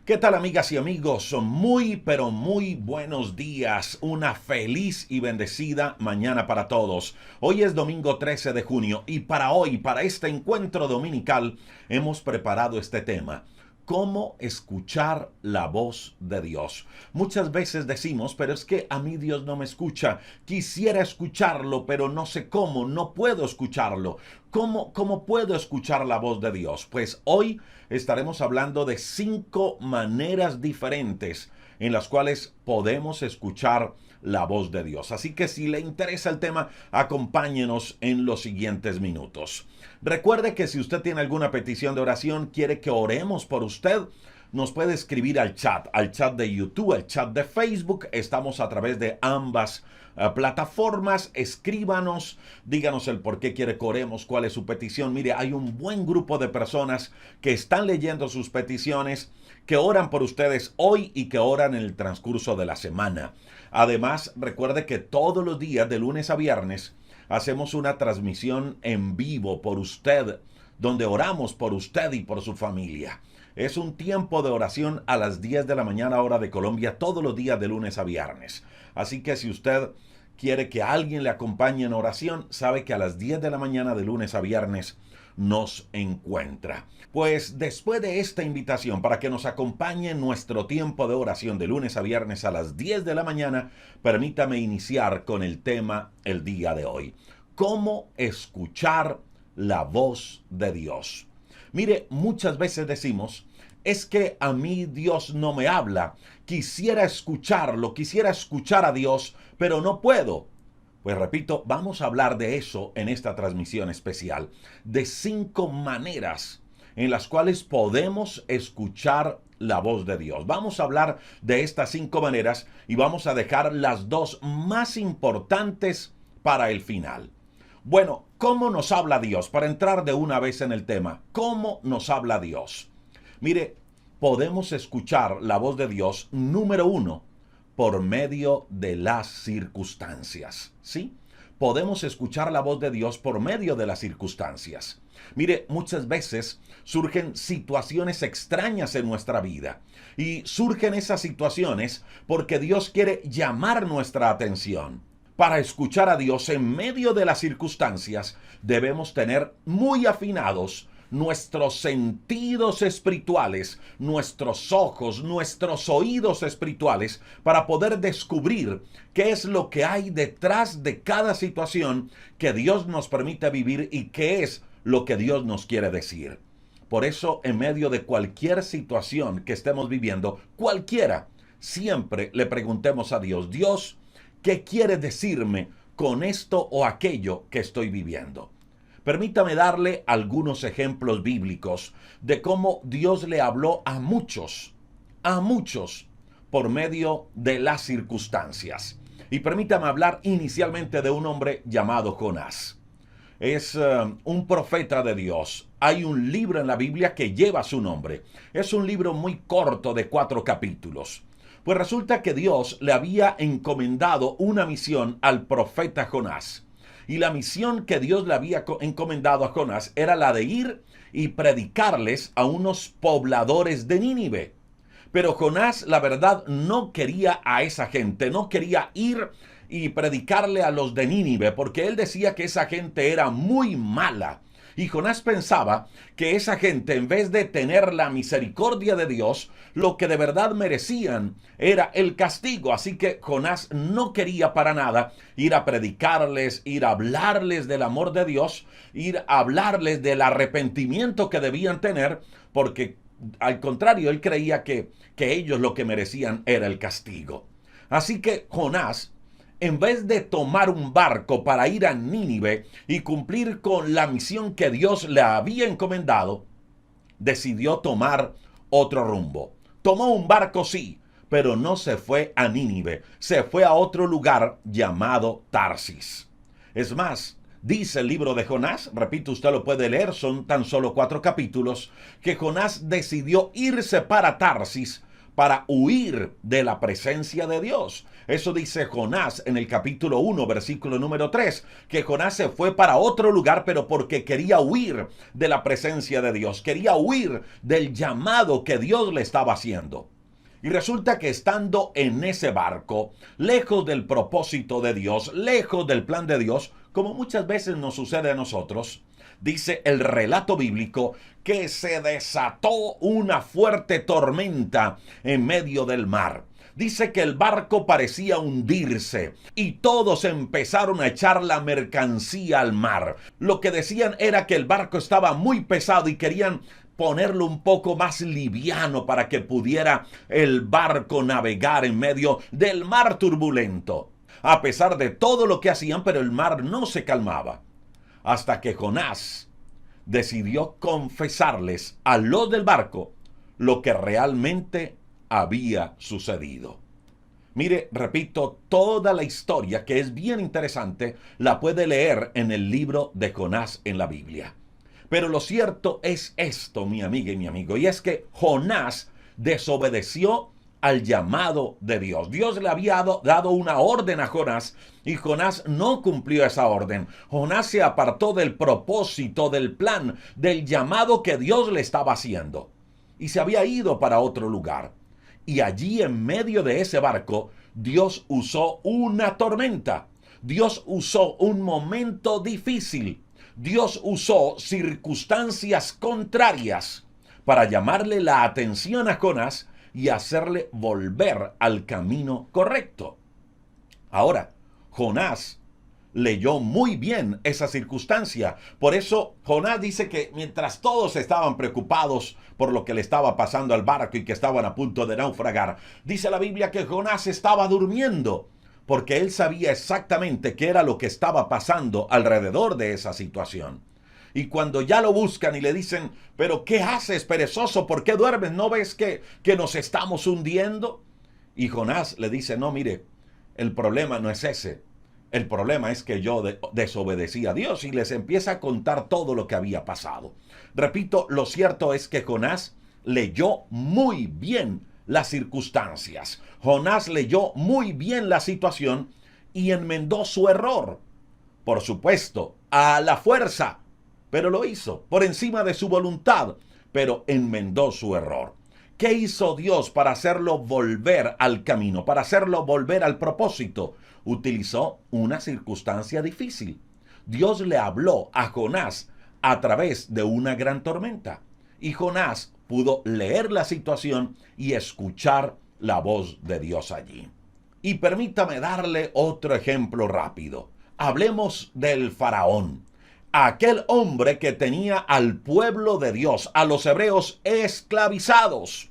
¿Qué tal, amigas y amigos? Muy, pero muy buenos días. Una feliz y bendecida mañana para todos. Hoy es domingo 13 de junio y para hoy, para este encuentro dominical, hemos preparado este tema. ¿Cómo escuchar la voz de Dios? Muchas veces decimos, pero es que a mí Dios no me escucha. Quisiera escucharlo, pero no sé cómo, no puedo escucharlo. ¿Cómo puedo escuchar la voz de Dios? Pues hoy estaremos hablando de 5 maneras diferentes en las cuales podemos escuchar la voz de Dios. Así que si le interesa el tema, acompáñenos en los siguientes minutos. Recuerde que si usted tiene alguna petición de oración, quiere que oremos por usted, nos puede escribir al chat de YouTube, al chat de Facebook. Estamos a través de ambas plataformas. Escríbanos, díganos el por qué quiere que oremos, cuál es su petición. Mire, hay un buen grupo de personas que están leyendo sus peticiones, que oran por ustedes hoy y que oran en el transcurso de la semana. Además, recuerde que todos los días, de lunes a viernes, hacemos una transmisión en vivo por usted, donde oramos por usted y por su familia. Es un tiempo de oración a las 10 de la mañana, hora de Colombia, todos los días de lunes a viernes. Así que si usted quiere que alguien le acompañe en oración, sabe que a las 10 de la mañana de lunes a viernes nos encuentra. Pues después de esta invitación para que nos acompañe en nuestro tiempo de oración de lunes a viernes a las 10 de la mañana, permítame iniciar con el tema el día de hoy. ¿Cómo escuchar la voz de Dios? Mire, muchas veces decimos, es que a mí Dios no me habla. Quisiera escucharlo, quisiera escuchar a Dios, pero no puedo. Pues repito, vamos a hablar de eso en esta transmisión especial, de 5 maneras en las cuales podemos escuchar la voz de Dios. Vamos a hablar de estas 5 maneras y vamos a dejar las 2 más importantes para el final. Bueno, ¿cómo nos habla Dios? Para entrar de una vez en el tema, ¿cómo nos habla Dios? Mire, podemos escuchar la voz de Dios, número 1, por medio de las circunstancias, ¿sí? Podemos escuchar la voz de Dios por medio de las circunstancias. Mire, muchas veces surgen situaciones extrañas en nuestra vida y surgen esas situaciones porque Dios quiere llamar nuestra atención. Para escuchar a Dios en medio de las circunstancias, debemos tener muy afinados nuestros sentidos espirituales, nuestros ojos, nuestros oídos espirituales, para poder descubrir qué es lo que hay detrás de cada situación que Dios nos permite vivir y qué es lo que Dios nos quiere decir. Por eso, en medio de cualquier situación que estemos viviendo, cualquiera, siempre le preguntemos a Dios, Dios, ¿qué quiere decirme con esto o aquello que estoy viviendo? Permítame darle algunos ejemplos bíblicos de cómo Dios le habló a muchos, por medio de las circunstancias. Y permítame hablar inicialmente de un hombre llamado Jonás. Es un profeta de Dios. Hay un libro en la Biblia que lleva su nombre. Es un libro muy corto de 4 capítulos. Pues resulta que Dios le había encomendado una misión al profeta Jonás. Y la misión que Dios le había encomendado a Jonás era la de ir y predicarles a unos pobladores de Nínive. Pero Jonás, la verdad, no quería a esa gente, no quería ir y predicarle a los de Nínive, porque él decía que esa gente era muy mala. Y Jonás pensaba que esa gente, en vez de tener la misericordia de Dios, lo que de verdad merecían era el castigo. Así que Jonás no quería para nada ir a predicarles, ir a hablarles del amor de Dios, ir a hablarles del arrepentimiento que debían tener, porque al contrario, él creía que ellos lo que merecían era el castigo. Así que Jonás, en vez de tomar un barco para ir a Nínive y cumplir con la misión que Dios le había encomendado, decidió tomar otro rumbo. Tomó un barco, sí, pero no se fue a Nínive, se fue a otro lugar llamado Tarsis. Es más, dice el libro de Jonás, repito, usted lo puede leer, son tan solo 4 capítulos, que Jonás decidió irse para Tarsis para huir de la presencia de Dios. Eso dice Jonás en el capítulo 1, versículo número 3, que Jonás se fue para otro lugar, pero porque quería huir de la presencia de Dios, quería huir del llamado que Dios le estaba haciendo. Y resulta que estando en ese barco, lejos del propósito de Dios, lejos del plan de Dios, como muchas veces nos sucede a nosotros, dice el relato bíblico que se desató una fuerte tormenta en medio del mar. Dice que el barco parecía hundirse y todos empezaron a echar la mercancía al mar. Lo que decían era que el barco estaba muy pesado y querían ponerlo un poco más liviano para que pudiera el barco navegar en medio del mar turbulento. A pesar de todo lo que hacían, pero el mar no se calmaba. Hasta que Jonás decidió confesarles a los del barco lo que realmente había sucedido. Mire, repito, toda la historia, que es bien interesante, la puede leer en el libro de Jonás en la Biblia. Pero lo cierto es esto, mi amiga y mi amigo, y es que Jonás desobedeció al llamado de Dios. Dios le había dado una orden a Jonás y Jonás no cumplió esa orden. Jonás se apartó del propósito, del plan, del llamado que Dios le estaba haciendo y se había ido para otro lugar. Y allí en medio de ese barco, Dios usó una tormenta. Dios usó un momento difícil. Dios usó circunstancias contrarias para llamarle la atención a Jonás y hacerle volver al camino correcto. Ahora, Jonás leyó muy bien esa circunstancia. Por eso Jonás dice que mientras todos estaban preocupados por lo que le estaba pasando al barco y que estaban a punto de naufragar, dice la Biblia que Jonás estaba durmiendo, porque él sabía exactamente qué era lo que estaba pasando alrededor de esa situación. Y cuando ya lo buscan y le dicen, pero ¿qué haces, perezoso? ¿Por qué duermes? ¿No ves que nos estamos hundiendo? Y Jonás le dice, no, mire, el problema no es ese. El problema es que yo desobedecí a Dios, y les empieza a contar todo lo que había pasado. Repito, lo cierto es que Jonás leyó muy bien las circunstancias. Jonás leyó muy bien la situación y enmendó su error. Por supuesto, a la fuerza, pero lo hizo por encima de su voluntad, pero enmendó su error. ¿Qué hizo Dios para hacerlo volver al camino, para hacerlo volver al propósito? Utilizó una circunstancia difícil. Dios le habló a Jonás a través de una gran tormenta. Y Jonás pudo leer la situación y escuchar la voz de Dios allí. Y permítame darle otro ejemplo rápido. Hablemos del faraón. Aquel hombre que tenía al pueblo de Dios, a los hebreos esclavizados.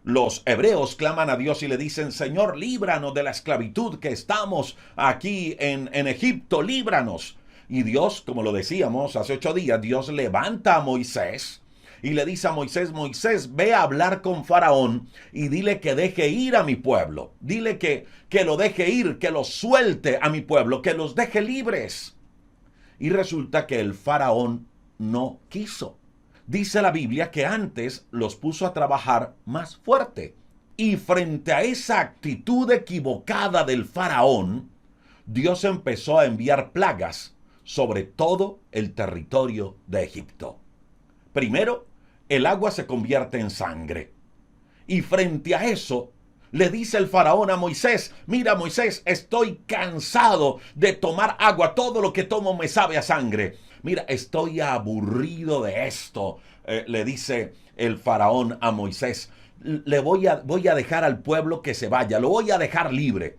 Los hebreos claman a Dios y le dicen, Señor, líbranos de la esclavitud que estamos aquí en Egipto, líbranos. Y Dios, como lo decíamos hace 8 días, Dios levanta a Moisés y le dice a Moisés, Moisés, ve a hablar con Faraón y dile que deje ir a mi pueblo. Dile que lo deje ir, que los suelte a mi pueblo, que los deje libres. Y resulta que el Faraón no quiso. Dice la Biblia que antes los puso a trabajar más fuerte. Y frente a esa actitud equivocada del Faraón, Dios empezó a enviar plagas sobre todo el territorio de Egipto. Primero, el agua se convierte en sangre. Y frente a eso, le dice el faraón a Moisés, mira Moisés, estoy cansado de tomar agua, todo lo que tomo me sabe a sangre. Mira, estoy aburrido de esto, le dice el faraón a Moisés. Voy a dejar al pueblo que se vaya, lo voy a dejar libre.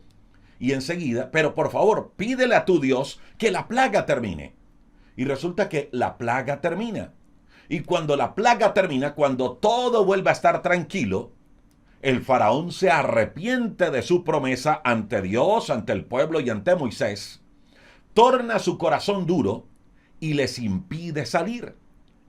Y enseguida, pero por favor, pídele a tu Dios que la plaga termine. Y resulta que la plaga termina. Y cuando la plaga termina, cuando todo vuelve a estar tranquilo, el faraón se arrepiente de su promesa ante Dios, ante el pueblo y ante Moisés, torna su corazón duro y les impide salir.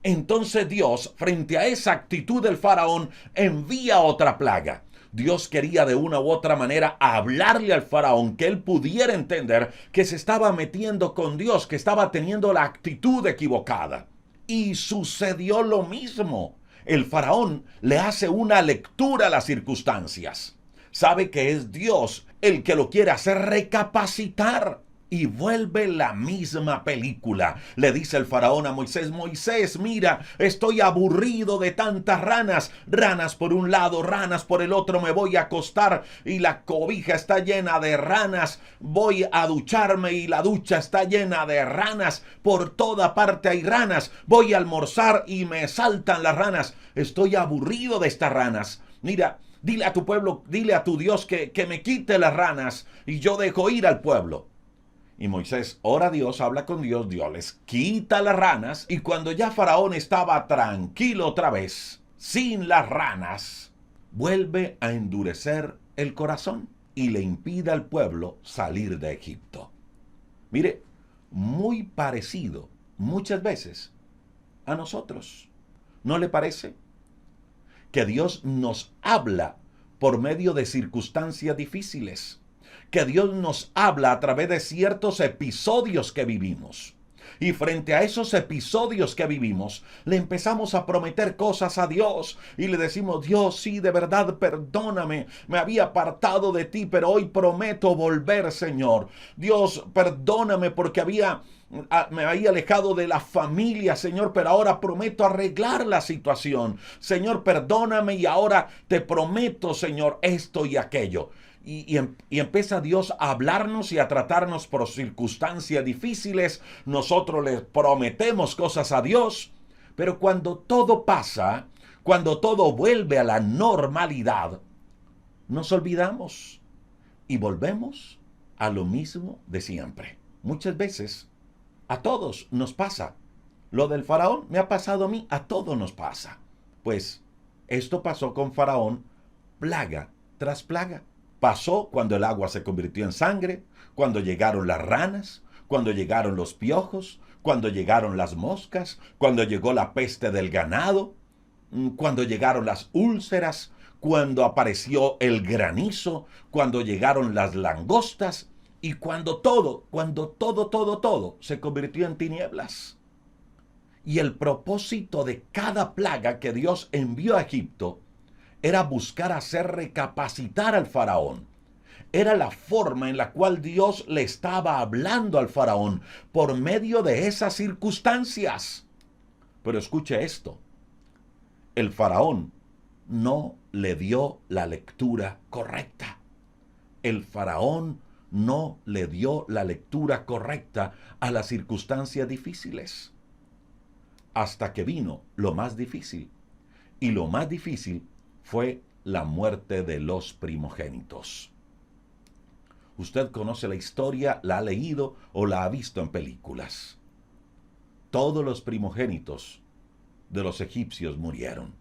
Entonces Dios, frente a esa actitud del faraón, envía otra plaga. Dios quería de una u otra manera hablarle al faraón, que él pudiera entender que se estaba metiendo con Dios, que estaba teniendo la actitud equivocada. Y sucedió lo mismo. El faraón le hace una lectura a las circunstancias. Sabe que es Dios el que lo quiere hacer recapacitar. Y vuelve la misma película. Le dice el faraón a Moisés: Moisés, mira, estoy aburrido de tantas ranas. Ranas por un lado, ranas por el otro. Me voy a acostar y la cobija está llena de ranas. Voy a ducharme y la ducha está llena de ranas. Por toda parte hay ranas. Voy a almorzar y me saltan las ranas. Estoy aburrido de estas ranas. Mira, dile a tu pueblo, dile a tu Dios que me quite las ranas y yo dejo ir al pueblo. Y Moisés ora a Dios, habla con Dios, Dios les quita las ranas, y cuando ya Faraón estaba tranquilo otra vez, sin las ranas, vuelve a endurecer el corazón y le impide al pueblo salir de Egipto. Mire, muy parecido muchas veces a nosotros. ¿No le parece? Que Dios nos habla por medio de circunstancias difíciles. Que Dios nos habla a través de ciertos episodios que vivimos. Y frente a esos episodios que vivimos, le empezamos a prometer cosas a Dios y le decimos: Dios, sí, de verdad, perdóname, me había apartado de ti, pero hoy prometo volver, Señor. Dios, perdóname porque me había alejado de la familia, Señor, pero ahora prometo arreglar la situación. Señor, perdóname y ahora te prometo, Señor, esto y aquello. Y empieza Dios a hablarnos y a tratarnos por circunstancias difíciles. Nosotros le prometemos cosas a Dios, pero cuando todo pasa, cuando todo vuelve a la normalidad, nos olvidamos y volvemos a lo mismo de siempre. Muchas veces a todos nos pasa. Lo del faraón me ha pasado a mí, a todos nos pasa. Pues esto pasó con Faraón, plaga tras plaga. Pasó cuando el agua se convirtió en sangre, cuando llegaron las ranas, cuando llegaron los piojos, cuando llegaron las moscas, cuando llegó la peste del ganado, cuando llegaron las úlceras, cuando apareció el granizo, cuando llegaron las langostas y cuando todo se convirtió en tinieblas. Y el propósito de cada plaga que Dios envió a Egipto era buscar hacer recapacitar al faraón. Era la forma en la cual Dios le estaba hablando al faraón por medio de esas circunstancias. Pero escuche esto: el faraón no le dio la lectura correcta. El faraón no le dio la lectura correcta a las circunstancias difíciles. Hasta que vino lo más difícil. Y lo más difícil fue la muerte de los primogénitos. Usted conoce la historia, la ha leído o la ha visto en películas. Todos los primogénitos de los egipcios murieron.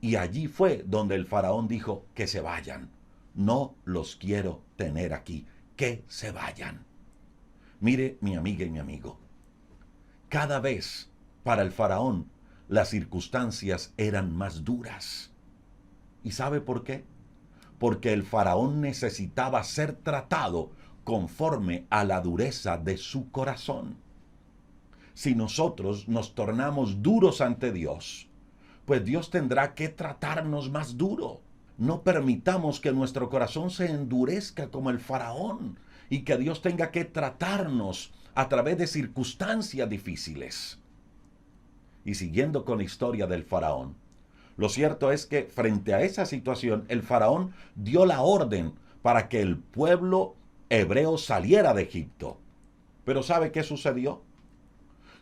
Y allí fue donde el faraón dijo: que se vayan. No los quiero tener aquí. Que se vayan. Mire, mi amiga y mi amigo, cada vez para el faraón las circunstancias eran más duras. ¿Y sabe por qué? Porque el faraón necesitaba ser tratado conforme a la dureza de su corazón. Si nosotros nos tornamos duros ante Dios, pues Dios tendrá que tratarnos más duro. No permitamos que nuestro corazón se endurezca como el faraón y que Dios tenga que tratarnos a través de circunstancias difíciles. Y siguiendo con la historia del faraón, lo cierto es que frente a esa situación, el faraón dio la orden para que el pueblo hebreo saliera de Egipto. Pero ¿sabe qué sucedió?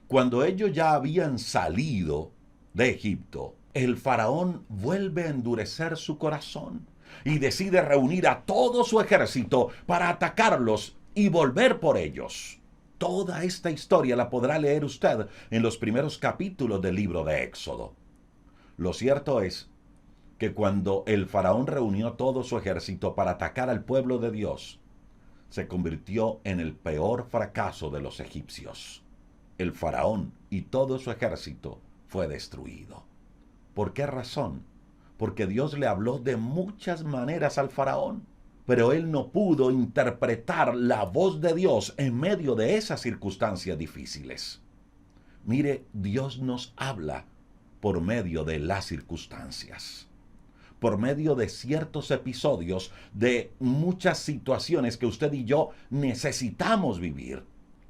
Cuando ellos ya habían salido de Egipto, el faraón vuelve a endurecer su corazón y decide reunir a todo su ejército para atacarlos y volver por ellos. Toda esta historia la podrá leer usted en los primeros capítulos del libro de Éxodo. Lo cierto es que cuando el faraón reunió todo su ejército para atacar al pueblo de Dios, se convirtió en el peor fracaso de los egipcios. El faraón y todo su ejército fue destruido. ¿Por qué razón? Porque Dios le habló de muchas maneras al faraón, pero él no pudo interpretar la voz de Dios en medio de esas circunstancias difíciles. Mire, Dios nos habla por medio de las circunstancias, por medio de ciertos episodios, de muchas situaciones que usted y yo necesitamos vivir.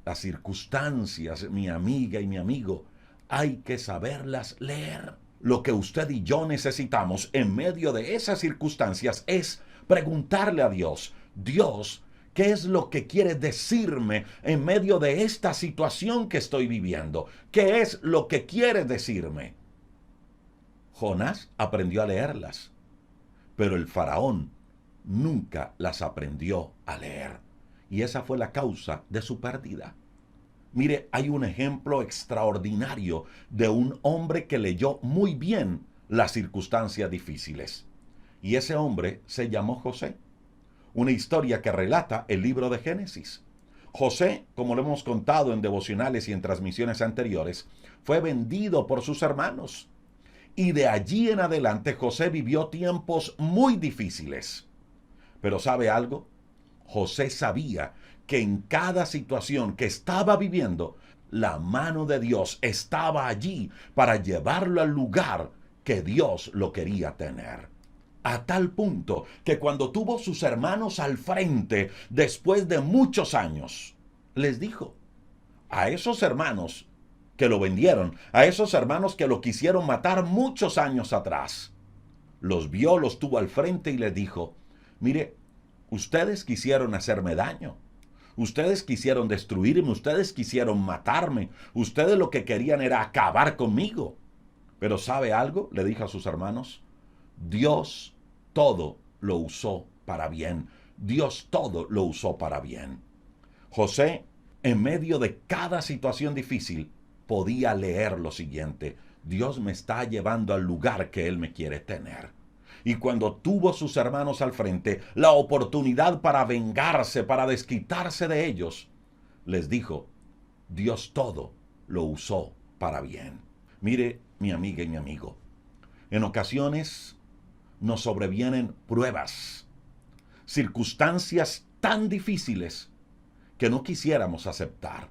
Las circunstancias, mi amiga y mi amigo, hay que saberlas leer. Lo que usted y yo necesitamos en medio de esas circunstancias es preguntarle a Dios, Dios, ¿qué es lo que quiere decirme en medio de esta situación que estoy viviendo? ¿Qué es lo que quiere decirme? Jonás aprendió a leerlas, pero el faraón nunca las aprendió a leer. Y esa fue la causa de su pérdida. Mire, hay un ejemplo extraordinario de un hombre que leyó muy bien las circunstancias difíciles. Y ese hombre se llamó José. Una historia que relata el libro de Génesis. José, como lo hemos contado en devocionales y en transmisiones anteriores, fue vendido por sus hermanos. Y de allí en adelante José vivió tiempos muy difíciles. Pero ¿sabe algo? José sabía que en cada situación que estaba viviendo, la mano de Dios estaba allí para llevarlo al lugar que Dios lo quería tener. A tal punto que cuando tuvo sus hermanos al frente, después de muchos años, les dijo a esos hermanos que lo vendieron, a esos hermanos que lo quisieron matar muchos años atrás, los vio, los tuvo al frente y les dijo, mire, ustedes quisieron hacerme daño, ustedes quisieron destruirme, ustedes quisieron matarme, ustedes lo que querían era acabar conmigo. Pero ¿sabe algo? Le dijo a sus hermanos, Dios todo lo usó para bien. Dios todo lo usó para bien. José, en medio de cada situación difícil, podía leer lo siguiente, Dios me está llevando al lugar que Él me quiere tener. Y cuando tuvo sus hermanos al frente, la oportunidad para vengarse, para desquitarse de ellos, les dijo, Dios todo lo usó para bien. Mire, mi amiga y mi amigo, en ocasiones nos sobrevienen pruebas, circunstancias tan difíciles que no quisiéramos aceptar.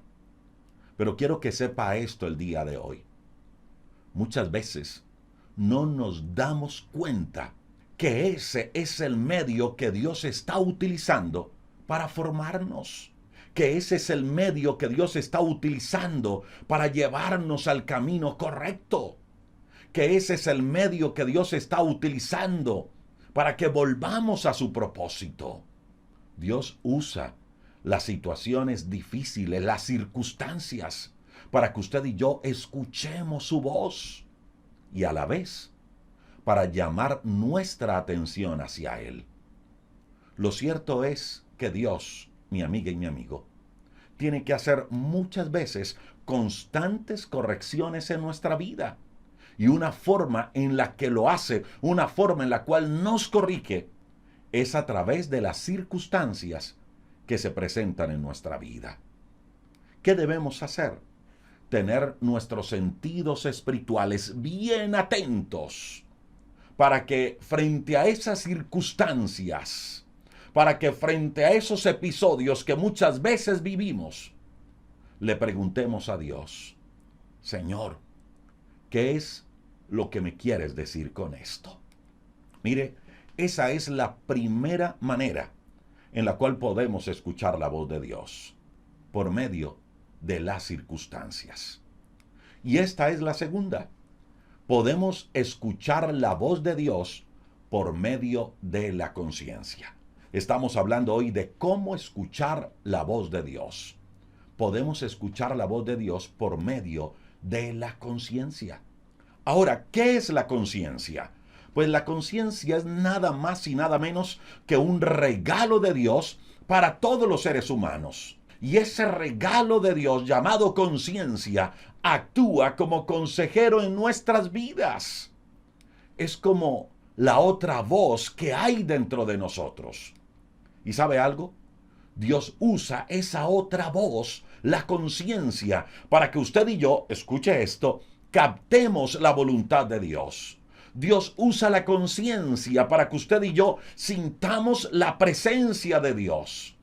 Pero quiero que sepa esto el día de hoy. Muchas veces no nos damos cuenta que ese es el medio que Dios está utilizando para formarnos, que ese es el medio que Dios está utilizando para llevarnos al camino correcto, que ese es el medio que Dios está utilizando para que volvamos a su propósito. Dios usa las situaciones difíciles, las circunstancias, para que usted y yo escuchemos su voz y a la vez para llamar nuestra atención hacia Él. Lo cierto es que Dios, mi amiga y mi amigo, tiene que hacer muchas veces constantes correcciones en nuestra vida. Y una forma en la que lo hace, una forma en la cual nos corrige, es a través de las circunstancias que se presentan en nuestra vida. ¿Qué debemos hacer? Tener nuestros sentidos espirituales bien atentos para que frente a esas circunstancias, para que frente a esos episodios que muchas veces vivimos, le preguntemos a Dios, Señor, ¿qué es lo que me quieres decir con esto? Mire, esa es la primera manera en la cual podemos escuchar la voz de Dios, por medio de las circunstancias. Y esta es la segunda. Podemos escuchar la voz de Dios por medio de la conciencia. Estamos hablando hoy de cómo escuchar la voz de Dios. Podemos escuchar la voz de Dios por medio de la conciencia. Ahora, ¿qué es la conciencia? Pues la conciencia es nada más y nada menos que un regalo de Dios para todos los seres humanos. Y ese regalo de Dios llamado conciencia actúa como consejero en nuestras vidas. Es como la otra voz que hay dentro de nosotros. ¿Y sabe algo? Dios usa esa otra voz, la conciencia, para que usted y yo, escuche esto, captemos la voluntad de Dios. Dios usa la conciencia para que usted y yo sintamos la presencia de Dios.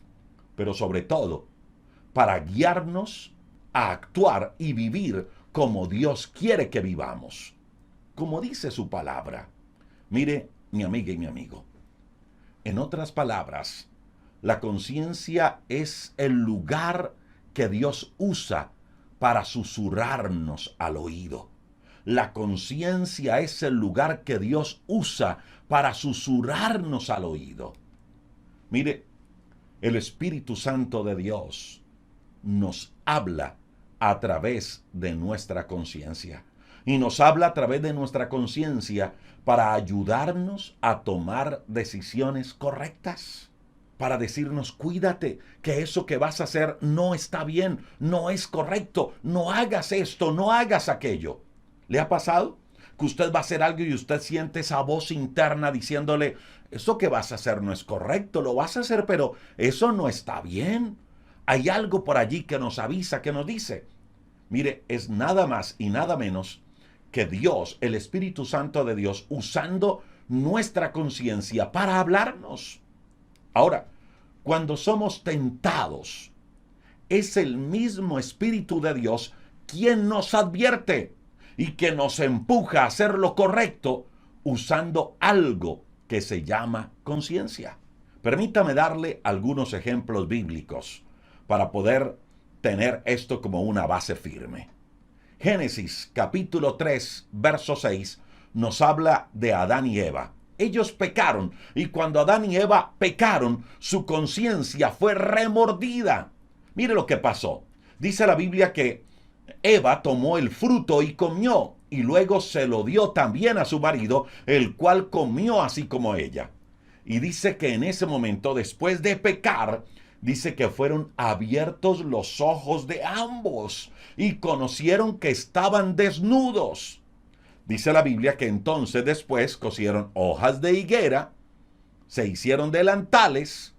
Pero sobre todo, para guiarnos a actuar y vivir como Dios quiere que vivamos. como dice su palabra. Mire, mi amiga y mi amigo, en otras palabras, la conciencia es el lugar que Dios usa para susurrarnos al oído. La conciencia es el lugar que Dios usa para susurrarnos al oído. Mire, el Espíritu Santo de Dios nos habla a través de nuestra conciencia. Y nos habla a través de nuestra conciencia para ayudarnos a tomar decisiones correctas. Para decirnos, cuídate, que eso que vas a hacer no está bien, no es correcto, no hagas esto, no hagas aquello. ¿Le ha pasado? Que usted va a hacer algo y usted siente esa voz interna diciéndole, eso que vas a hacer no es correcto, lo vas a hacer, pero eso no está bien. Hay algo por allí que nos avisa, que nos dice. Mire, es nada más y nada menos que Dios, el Espíritu Santo de Dios, usando nuestra conciencia para hablarnos. Ahora, cuando somos tentados, es el mismo Espíritu de Dios quien nos advierte y que nos empuja a hacer lo correcto usando algo que se llama conciencia. Permítame darle algunos ejemplos bíblicos para poder tener esto como una base firme. Génesis capítulo 3, verso 6 nos habla de Adán y Eva. Ellos pecaron y cuando Adán y Eva pecaron, su conciencia fue remordida. Mire lo que pasó. Dice la Biblia que Eva tomó el fruto y comió, y luego se lo dio también a su marido, el cual comió así como ella. Y dice que en ese momento, después de pecar, dice que fueron abiertos los ojos de ambos y conocieron que estaban desnudos. Dice la Biblia que entonces después cosieron hojas de higuera, se hicieron delantales,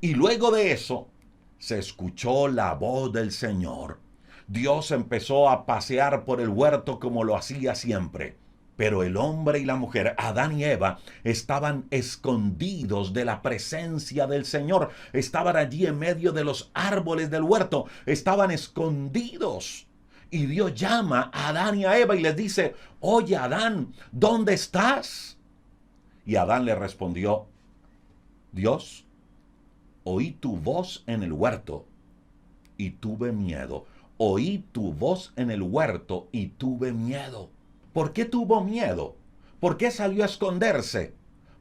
y luego de eso se escuchó la voz del Señor. Dios empezó a pasear por el huerto como lo hacía siempre. Pero el hombre y la mujer, Adán y Eva, estaban escondidos de la presencia del Señor. Estaban allí en medio de los árboles del huerto. Estaban escondidos. Y Dios llama a Adán y a Eva y les dice, oye Adán, ¿dónde estás? Y Adán le respondió, Dios, oí tu voz en el huerto y tuve miedo. Oí tu voz en el huerto y tuve miedo. ¿Por qué tuvo miedo? ¿Por qué salió a esconderse?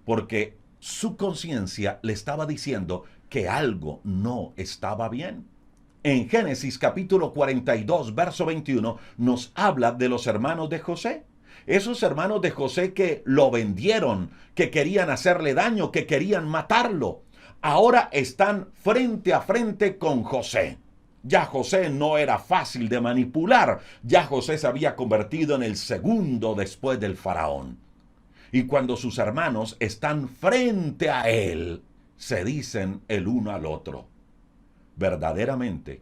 Porque su conciencia le estaba diciendo que algo no estaba bien. En Génesis capítulo 42, verso 21, nos habla de los hermanos de José. Esos hermanos de José que lo vendieron, que querían hacerle daño, que querían matarlo. Ahora están frente a frente con José. Ya José no era fácil de manipular. Ya José se había convertido en el segundo después del faraón. Y cuando sus hermanos están frente a él, se dicen el uno al otro, verdaderamente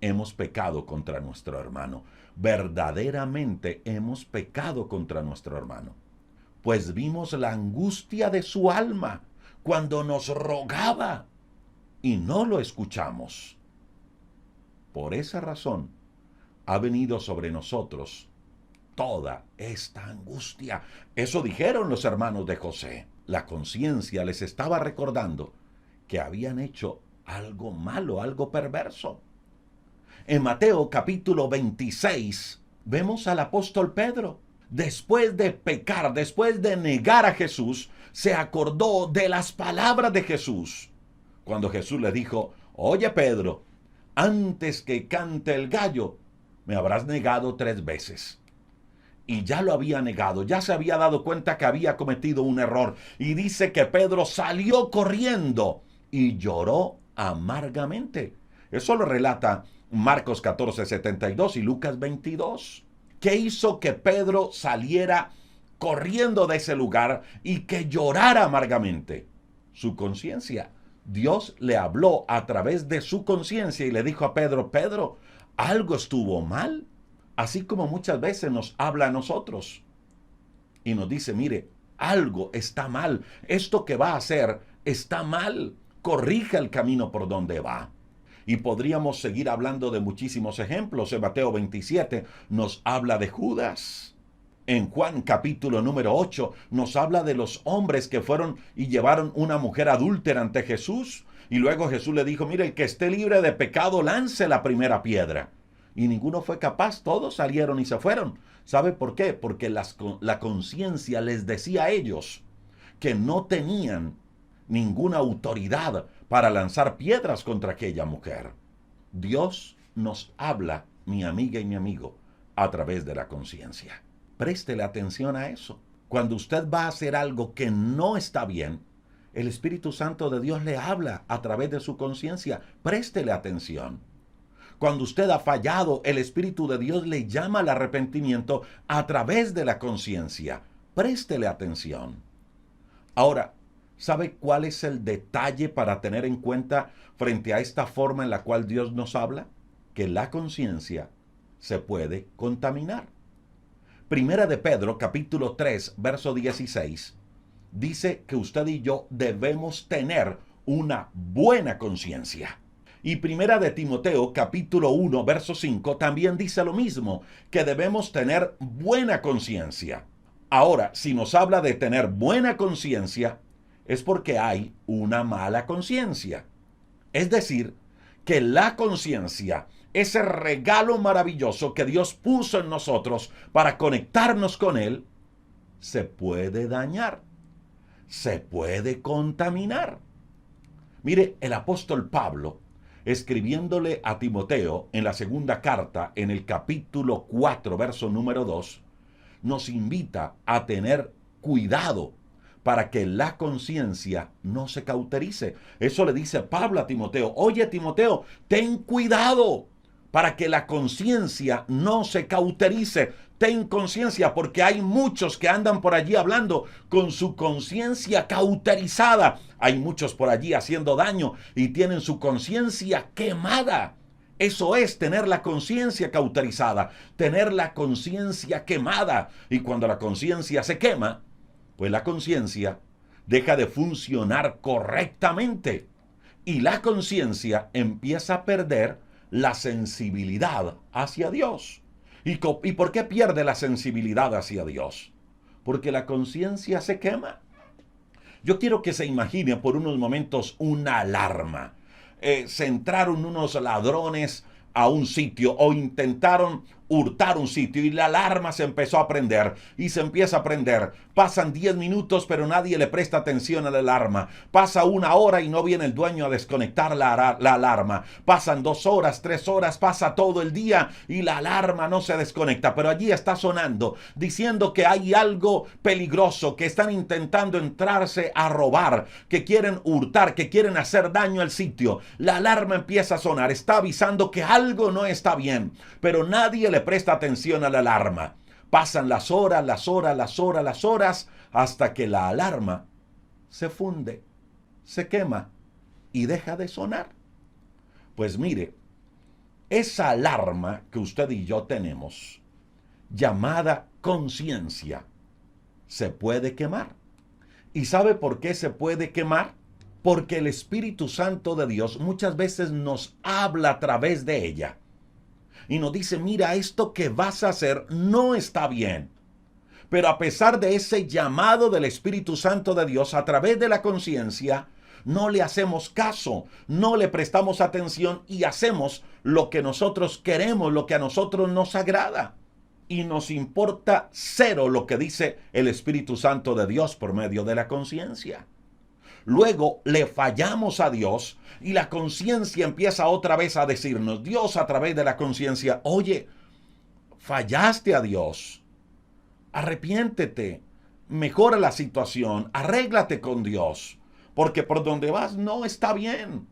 hemos pecado contra nuestro hermano. Verdaderamente hemos pecado contra nuestro hermano. Pues vimos la angustia de su alma cuando nos rogaba y no lo escuchamos. Por esa razón ha venido sobre nosotros toda esta angustia. Eso dijeron los hermanos de José. La conciencia les estaba recordando que habían hecho algo malo, algo perverso. En Mateo capítulo 26 vemos al apóstol Pedro. Después de pecar, después de negar a Jesús, se acordó de las palabras de Jesús. Cuando Jesús le dijo, oye Pedro, antes que cante el gallo, me habrás negado 3 veces. Y ya lo había negado, ya se había dado cuenta que había cometido un error. Y dice que Pedro salió corriendo y lloró amargamente. Eso lo relata Marcos 14:72 y Lucas 22. ¿Qué hizo que Pedro saliera corriendo de ese lugar y que llorara amargamente? Su conciencia. Dios le habló a través de su conciencia y le dijo a Pedro, Pedro, algo estuvo mal. Así como muchas veces nos habla a nosotros y nos dice, mire, algo está mal. Esto que va a hacer está mal. Corrija el camino por donde va. Y podríamos seguir hablando de muchísimos ejemplos. En Mateo 27 nos habla de Judas. En Juan capítulo número 8 nos habla de los hombres que fueron y llevaron una mujer adúltera ante Jesús. Y luego Jesús le dijo, mire, el que esté libre de pecado lance la primera piedra. Y ninguno fue capaz, todos salieron y se fueron. ¿Sabe por qué? Porque la conciencia les decía a ellos que no tenían ninguna autoridad para lanzar piedras contra aquella mujer. Dios nos habla, mi amiga y mi amigo, a través de la conciencia. Préstele atención a eso. Cuando usted va a hacer algo que no está bien, el Espíritu Santo de Dios le habla a través de su conciencia. Préstele atención. Cuando usted ha fallado, el Espíritu de Dios le llama al arrepentimiento a través de la conciencia. Préstele atención. Ahora, ¿sabe cuál es el detalle para tener en cuenta frente a esta forma en la cual Dios nos habla? Que la conciencia se puede contaminar. Primera de Pedro, capítulo 3, verso 16, dice que usted y yo debemos tener una buena conciencia. Y Primera de Timoteo, capítulo 1, verso 5, también dice lo mismo, que debemos tener buena conciencia. Ahora, si nos habla de tener buena conciencia, es porque hay una mala conciencia. Es decir, que la conciencia, ese regalo maravilloso que Dios puso en nosotros para conectarnos con Él, se puede dañar, se puede contaminar. Mire, el apóstol Pablo, escribiéndole a Timoteo en la segunda carta, en el capítulo 4, verso número 2, nos invita a tener cuidado para que la conciencia no se cauterice. Eso le dice Pablo a Timoteo. Oye, Timoteo, ten cuidado para que la conciencia no se cauterice. Ten conciencia, porque hay muchos que andan por allí hablando con su conciencia cauterizada. Hay muchos por allí haciendo daño y tienen su conciencia quemada. Eso es tener la conciencia cauterizada, tener la conciencia quemada. Y cuando la conciencia se quema, pues la conciencia deja de funcionar correctamente. Y la conciencia empieza a perder la sensibilidad hacia Dios. ¿Y por qué pierde la sensibilidad hacia Dios? Porque la conciencia se quema. Yo quiero que se imagine por unos momentos una alarma. Se entraron unos ladrones a un sitio o intentaron hurtar un sitio y la alarma se empezó a prender y se empieza a prender. Pasan 10 minutos pero nadie le presta atención a la alarma. Pasa 1 hora y no viene el dueño a desconectar la alarma. Pasan 2 horas, 3 horas, pasa todo el día y la alarma no se desconecta. Pero allí está sonando, diciendo que hay algo peligroso, que están intentando entrarse a robar, que quieren hurtar, que quieren hacer daño al sitio. La alarma empieza a sonar, está avisando que algo no está bien, pero nadie le presta atención a la alarma. Pasan las horas, hasta que la alarma se funde, se quema y deja de sonar. Pues mire, esa alarma que usted y yo tenemos, llamada conciencia, se puede quemar. ¿Y sabe por qué se puede quemar? Porque el Espíritu Santo de Dios muchas veces nos habla a través de ella. Y nos dice, mira, esto que vas a hacer no está bien. Pero a pesar de ese llamado del Espíritu Santo de Dios a través de la conciencia, no le hacemos caso, no le prestamos atención y hacemos lo que nosotros queremos, lo que a nosotros nos agrada. Y nos importa cero lo que dice el Espíritu Santo de Dios por medio de la conciencia. Luego le fallamos a Dios y la conciencia empieza otra vez a decirnos, Dios a través de la conciencia, oye, fallaste a Dios, arrepiéntete, mejora la situación, arréglate con Dios, porque por donde vas no está bien.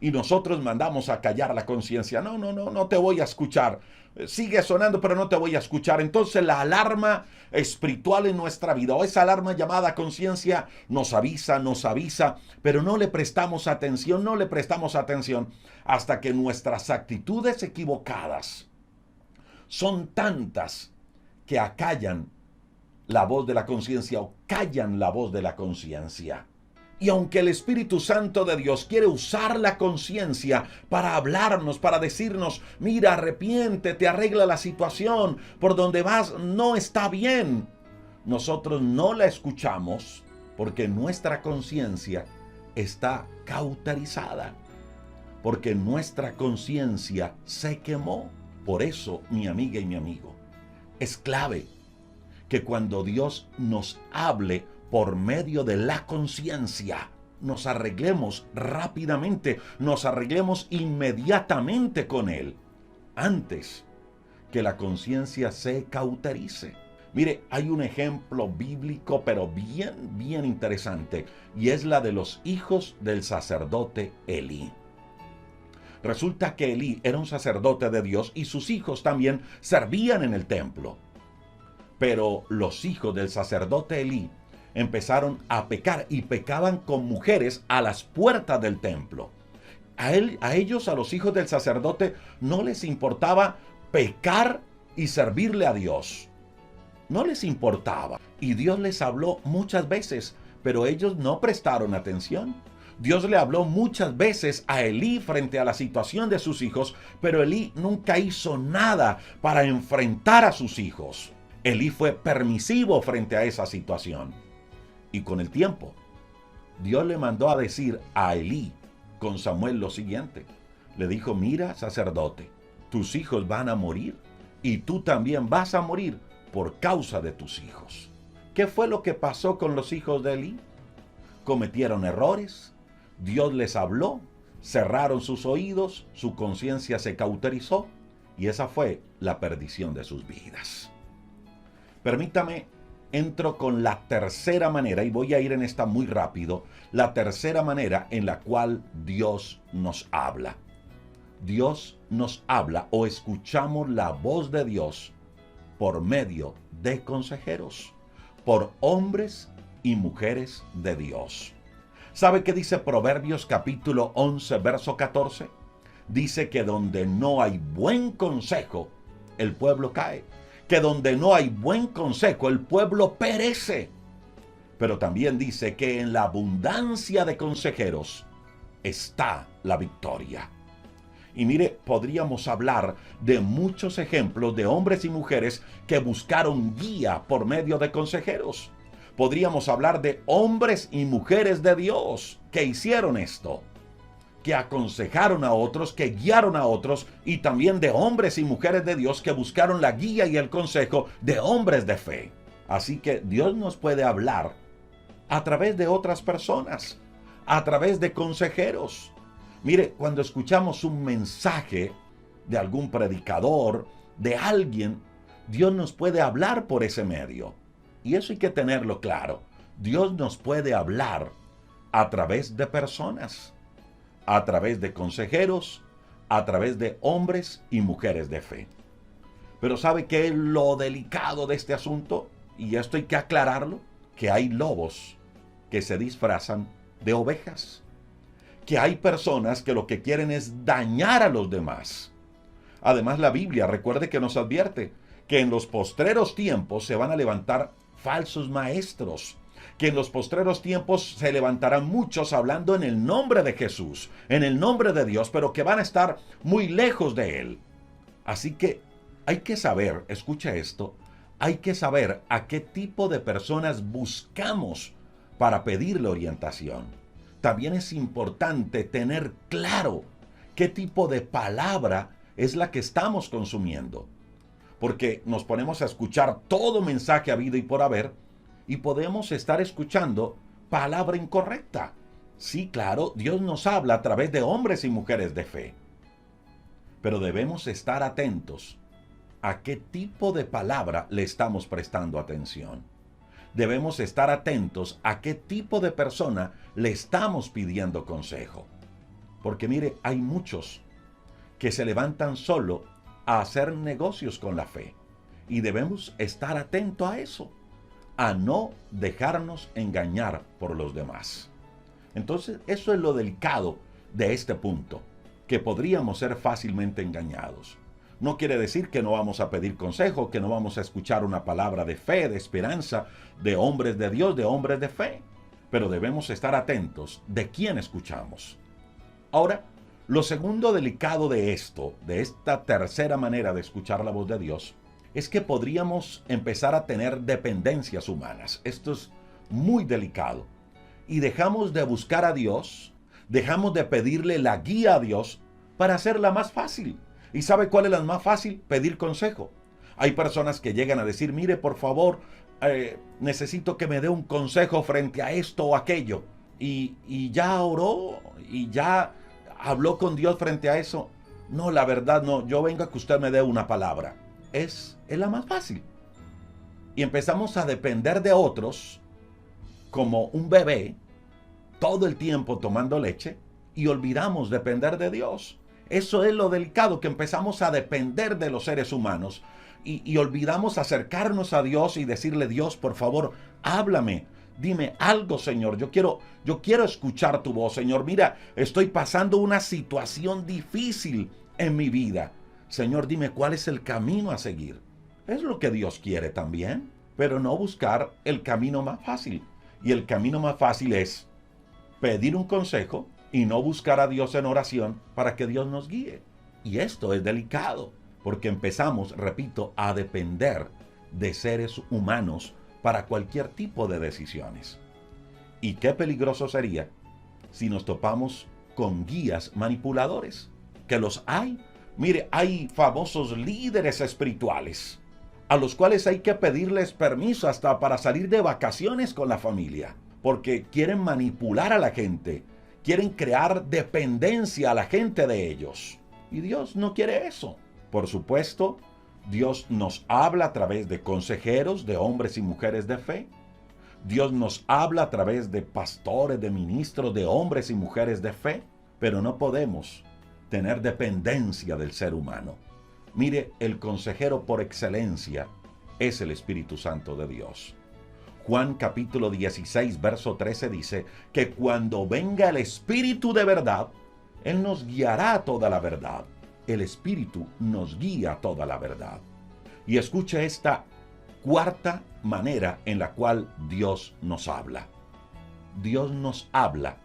Y nosotros mandamos a callar la conciencia. No te voy a escuchar. Sigue sonando, pero no te voy a escuchar. Entonces la alarma espiritual en nuestra vida, o esa alarma llamada conciencia, nos avisa, pero no le prestamos atención, hasta que nuestras actitudes equivocadas son tantas que acallan la voz de la conciencia o callan la voz de la conciencia. Y aunque el Espíritu Santo de Dios quiere usar la conciencia para hablarnos, para decirnos, mira, arrepiéntete, arregla la situación, por donde vas no está bien, nosotros no la escuchamos porque nuestra conciencia está cauterizada, porque nuestra conciencia se quemó. Por eso, mi amiga y mi amigo, es clave que cuando Dios nos hable por medio de la conciencia, nos arreglemos rápidamente, nos arreglemos inmediatamente con Él, antes que la conciencia se cauterice. Mire, hay un ejemplo bíblico, pero bien interesante, y es la de los hijos del sacerdote Elí. Resulta que Elí era un sacerdote de Dios y sus hijos también servían en el templo. Pero los hijos del sacerdote Elí empezaron a pecar y pecaban con mujeres a las puertas del templo. A ellos, a los hijos del sacerdote, no les importaba pecar y servirle a Dios. No les importaba. Y Dios les habló muchas veces, pero ellos no prestaron atención. Dios le habló muchas veces a Elí frente a la situación de sus hijos, pero Elí nunca hizo nada para enfrentar a sus hijos. Elí fue permisivo frente a esa situación. Y con el tiempo, Dios le mandó a decir a Elí con Samuel lo siguiente. Le dijo, mira, sacerdote, tus hijos van a morir y tú también vas a morir por causa de tus hijos. ¿Qué fue lo que pasó con los hijos de Elí? Cometieron errores, Dios les habló, cerraron sus oídos, su conciencia se cauterizó y esa fue la perdición de sus vidas. Permítame, entro con la tercera manera, y voy a ir en esta muy rápido, la tercera manera en la cual Dios nos habla. Dios nos habla o escuchamos la voz de Dios por medio de consejeros, por hombres y mujeres de Dios. ¿Sabe qué dice Proverbios capítulo 11, verso 14? Dice que donde no hay buen consejo, el pueblo cae. Que donde no hay buen consejo, el pueblo perece. Pero también dice que en la abundancia de consejeros está la victoria. Y mire, podríamos hablar de muchos ejemplos de hombres y mujeres que buscaron guía por medio de consejeros. Podríamos hablar de hombres y mujeres de Dios que hicieron esto, que aconsejaron a otros, que guiaron a otros, y también de hombres y mujeres de Dios que buscaron la guía y el consejo de hombres de fe. Así que Dios nos puede hablar a través de otras personas, a través de consejeros. Mire, cuando escuchamos un mensaje de algún predicador, de alguien, Dios nos puede hablar por ese medio. Y eso hay que tenerlo claro. Dios nos puede hablar a través de personas, a través de consejeros, a través de hombres y mujeres de fe. Pero ¿sabe qué es lo delicado de este asunto? Y esto hay que aclararlo, que hay lobos que se disfrazan de ovejas. Que hay personas que lo que quieren es dañar a los demás. Además, la Biblia, recuerde que nos advierte que en los postreros tiempos se van a levantar falsos maestros, que en los postreros tiempos se levantarán muchos hablando en el nombre de Jesús, en el nombre de Dios, pero que van a estar muy lejos de Él. Así que hay que saber, escucha esto, hay que saber a qué tipo de personas buscamos para pedirle orientación. También es importante tener claro qué tipo de palabra es la que estamos consumiendo, porque nos ponemos a escuchar todo mensaje habido y por haber, y podemos estar escuchando palabra incorrecta. Sí, claro, Dios nos habla a través de hombres y mujeres de fe. Pero debemos estar atentos a qué tipo de palabra le estamos prestando atención. Debemos estar atentos a qué tipo de persona le estamos pidiendo consejo. Porque mire, hay muchos que se levantan solo a hacer negocios con la fe. Y debemos estar atentos a eso, a no dejarnos engañar por los demás. Entonces, eso es lo delicado de este punto, que podríamos ser fácilmente engañados. No quiere decir que no vamos a pedir consejo, que no vamos a escuchar una palabra de fe, de esperanza, de hombres de Dios, de hombres de fe. pero debemos estar atentos de quién escuchamos. Ahora, lo segundo delicado de esta tercera manera de escuchar la voz de Dios, es que podríamos empezar a tener dependencias humanas. Esto es muy delicado. Y dejamos de buscar a Dios, dejamos de pedirle la guía a Dios para hacerla más fácil. ¿Y sabe cuál es la más fácil? Pedir consejo. Hay personas que llegan a decir, mire, por favor, necesito que me dé un consejo frente a esto o aquello. Y ya oró y ya habló con Dios frente a eso. No, la verdad no, yo vengo a que usted me dé una palabra. Es la más fácil. Y empezamos a depender de otros como un bebé, todo el tiempo tomando leche, y olvidamos depender de Dios. Eso es lo delicado, que empezamos a depender de los seres humanos y olvidamos acercarnos a Dios y decirle, Dios, por favor, háblame. Dime algo, Señor. Yo quiero escuchar tu voz, Señor. Mira, estoy pasando una situación difícil en mi vida. Señor, dime cuál es el camino a seguir. Es lo que Dios quiere también, pero no buscar el camino más fácil. Y el camino más fácil es pedir un consejo y no buscar a Dios en oración para que Dios nos guíe. Y esto es delicado, porque empezamos, repito, a depender de seres humanos para cualquier tipo de decisiones. Y qué peligroso sería si nos topamos con guías manipuladores, que los hay. Mire, hay famosos líderes espirituales a los cuales hay que pedirles permiso hasta para salir de vacaciones con la familia, porque quieren manipular a la gente, quieren crear dependencia a la gente de ellos. Y Dios no quiere eso. Por supuesto, Dios nos habla a través de consejeros, de hombres y mujeres de fe. Dios nos habla a través de pastores, de ministros, de hombres y mujeres de fe, pero no podemos tener dependencia del ser humano. Mire, el consejero por excelencia es el Espíritu Santo de Dios. Juan capítulo 16, verso 13 dice que cuando venga el Espíritu de verdad, Él nos guiará a toda la verdad. El Espíritu nos guía a toda la verdad. Y escuche esta cuarta manera en la cual Dios nos habla. Dios nos habla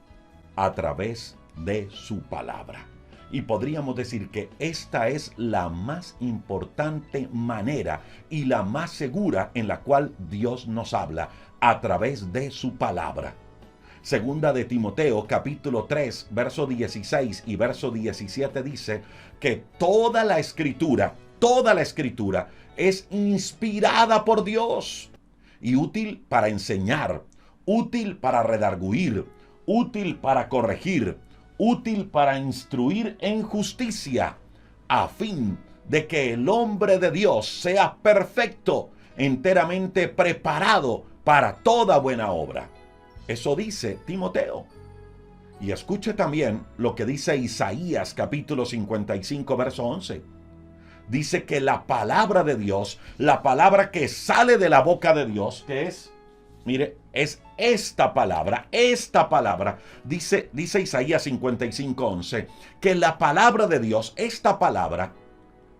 a través de su palabra. Y podríamos decir que esta es la más importante manera y la más segura en la cual Dios nos habla, a través de su palabra. Segunda de Timoteo, capítulo 3, verso 16 y verso 17 dice que toda la escritura es inspirada por Dios y útil para enseñar, útil para redarguir, útil para corregir, útil para instruir en justicia, a fin de que el hombre de Dios sea perfecto, enteramente preparado para toda buena obra. Eso dice Timoteo. Y escuche también lo que dice Isaías capítulo 55, verso 11. Dice que la palabra de Dios, la palabra que sale de la boca de Dios, que es, mire, es esta palabra, dice Isaías 55, 11, que la palabra de Dios, esta palabra,